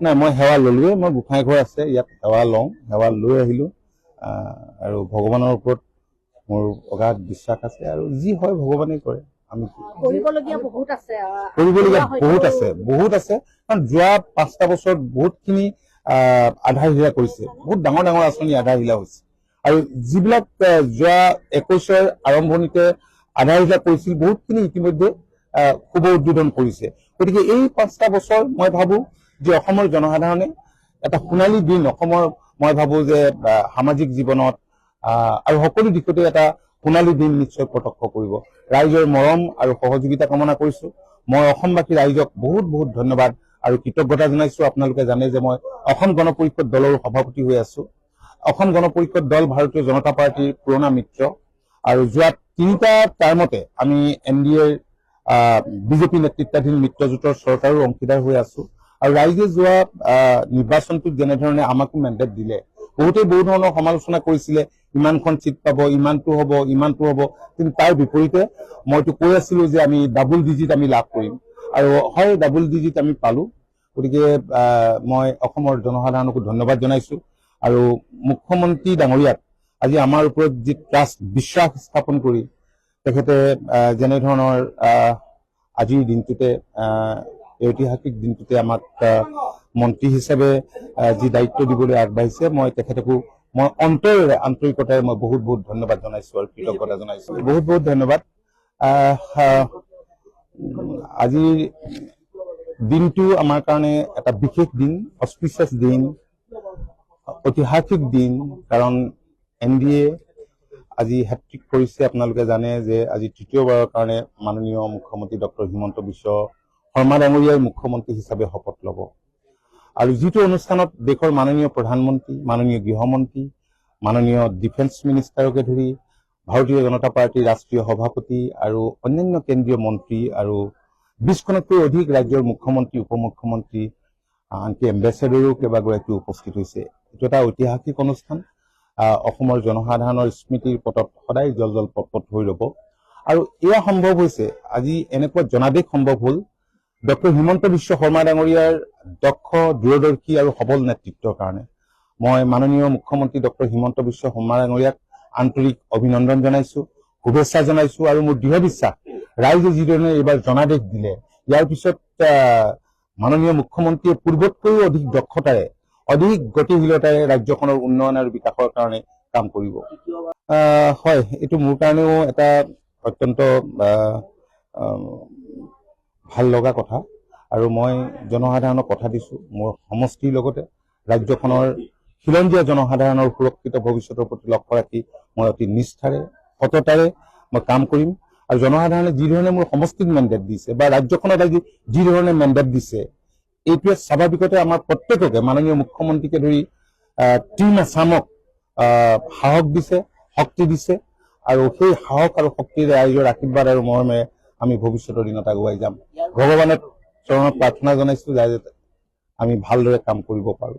নাই মই সেৱা ললোৱে মই গোসাঁই ঘৰ আছে ইয়াত সেৱা লওঁ সেৱা লৈ আহিলোঁ আৰু ভগৱানৰ ওপৰত মোৰ অগাধ বিশ্বাস আছে আৰু যি হয় ভগৱানে কৰে আমি কৰিবলগীয়া বহুত আছে কাৰণ যোৱা 5টা বছৰত বহুতখিনি আধাৰশিলা কৰিছে বহুত ডাঙৰ ডাঙৰ আঁচনি আধাৰশিলা হৈছে আৰু যিবিলাক যোৱা 21ৰ আৰম্ভণিতে আধাৰশিলা কৰিছিল বহুতখিনি ইতিমধ্যে শুভ উদ্বোধন কৰিছে গতিকে এই 5টা বছৰ মই ভাবো যে অসমৰ জনসাধাৰণে এটা সোণালী দিন অসমৰ মই ভাবো যে সামাজিক জীৱনত আৰু সকলো দিশতে এটা সোণালী দিন নিশ্চয় প্ৰত্যক্ষ কৰিব ৰাইজৰ মৰম আৰু সহযোগিতা কামনা কৰিছো মই অসমবাসী ৰাইজক বহুত বহুত ধন্যবাদ আৰু কৃতজ্ঞতা জনাইছো আপোনালোকে জানে যে মই অসম গণ পৰিষদ দলৰ সভাপতি হৈ আছো অসম গণ পৰিষদ দল ভাৰতীয় জনতা পাৰ্টিৰ পুৰণা মিত্ৰ আৰু যোৱা 3টা টাৰ্মতে আমি এনডিএৰ বিজেপি নেতৃত্বাধীন মিত্ৰজোঁটৰ চৰকাৰৰ অংশীদাৰ হৈ আছো আৰু ৰাইজে যোৱা নিৰ্বাচনটোত যেনেধৰণে আমাকো মেণ্ডেট দিলে বহুতেই বহু ধৰণৰ সমালোচনা কৰিছিলে ইমানখন চিট পাব ইমানটো হ'ব কিন্তু তাৰ বিপৰীতে মইতো কৈ আছিলো যে আমি ডাবল ডিজিট আমি লাভ কৰিম আৰু হয় ডাবল ডিজিট আমি পালো গতিকে মই অসমৰ জনসাধাৰণকো ধন্যবাদ জনাইছো আৰু মুখ্যমন্ত্ৰী ডাঙৰীয়াক আজি আমাৰ ওপৰত যি ট্ৰাষ্ট বিশ্বাস স্থাপন কৰি তেখেতে যেনেধৰণৰ আজিৰ দিনটোতে ঐতিহাসিক দিনটোতে আমাক মন্ত্ৰী হিচাপে যি দায়িত্ব দিবলৈ আগবাঢ়িছে মই তেখেতকো মই অন্তৰেৰে আন্তৰিকতাৰে মই বহুত বহুত ধন্যবাদ জনাইছো আৰু কৃতজ্ঞতা জনাইছো বহুত বহুত ধন্যবাদ আজিৰ দিনটো আমাৰ কাৰণে এটা বিশেষ দিন অস্পিচিয়াছ দিন ঐতিহাসিক দিন কাৰণ এনডিএ আজি হেট্ৰিক কৰিছে আপোনালোকে জানে যে আজি তৃতীয়বাৰৰ কাৰণে মাননীয় মুখ্যমন্ত্ৰী ডক্টৰ হিমন্ত বিশ্ব শৰ্মা ডাঙৰীয়াই মুখ্যমন্ত্ৰী হিচাপে শপত ল'ব আৰু যিটো অনুষ্ঠানত দেশৰ মাননীয় প্ৰধানমন্ত্ৰী মাননীয় গৃহমন্ত্ৰী মাননীয় ডিফেন্স মিনিষ্টাৰকে ধৰি ভাৰতীয় জনতা পাৰ্টীৰ ৰাষ্ট্ৰীয় সভাপতি আৰু অন্যান্য কেন্দ্ৰীয় মন্ত্ৰী আৰু 20খনতকৈ অধিক ৰাজ্যৰ মুখ্যমন্ত্ৰী উপমুখ্যমন্ত্ৰী আনকি এম্বেচাডৰো কেইবাগৰাকী উপস্থিত হৈছে এইটো এটা ঐতিহাসিক অনুষ্ঠান অসমৰ জনসাধাৰণৰ স্মৃতিৰ পটত সদায় জল পটপট হৈ ৰব আৰু এয়া সম্ভৱ হৈছে আজি এনেকুৱা জনাদেশ সম্ভৱ হ'ল ডক্টৰ হিমন্ত বিশ্ব শৰ্মা ডাঙৰীয়াৰ দক্ষ দূৰদৰ্শী আৰু সবল নেতৃত্বৰ কাৰণে মই মাননীয় মুখ্যমন্ত্ৰী ডক্টৰ হিমন্ত বিশ্ব শৰ্মা ডাঙৰীয়াক আন্তৰিক অভিনন্দন জনাইছো শুভেচ্ছা জনাইছো আৰু মোৰ দৃঢ় বিশ্বাস ৰাইজে যিধৰণে এইবাৰ জনাদেশ দিলে ইয়াৰ পিছত মাননীয় মুখ্যমন্ত্ৰীয়ে পূৰ্বতকৈও অধিক দক্ষতাৰে অধিক গতিশীলতাৰে ৰাজ্যখনৰ উন্নয়ন আৰু বিকাশৰ কাৰণে কাম কৰিব হয় এইটো মোৰ কাৰণেও এটা অত্যন্ত ভাল লগা কথা আৰু মই জনসাধাৰণক কথা দিছো মোৰ সমষ্টিৰ লগতে ৰাজ্যখনৰ খিলঞ্জীয়া জনসাধাৰণৰ সুৰক্ষিত ভৱিষ্যতৰ প্ৰতি লক্ষ্য ৰাখি মই অতি নিষ্ঠাৰে সততাৰে মই কাম কৰিম আৰু জনসাধাৰণে যি ধৰণে মোৰ সমষ্টিত মেণ্ডেট দিছে বা ৰাজ্যখনত আজি যি ধৰণে মেণ্ডেট দিছে এইটোৱে স্বাভাৱিকতে আমাৰ প্ৰত্যেককে মাননীয় মুখ্যমন্ত্ৰীকে ধৰি টিম আছামক সাহস দিছে শক্তি দিছে আৰু সেই সাহস আৰু শক্তিৰে ৰাইজৰ আশীৰ্বাদ আৰু মৰমেৰে আমি ভৱিষ্যতৰ দিনত আগুৱাই যাম ভগৱানৰ চৰণত প্ৰাৰ্থনা জনাইছো যাতে আমি ভালদৰে কাম কৰিব পাৰো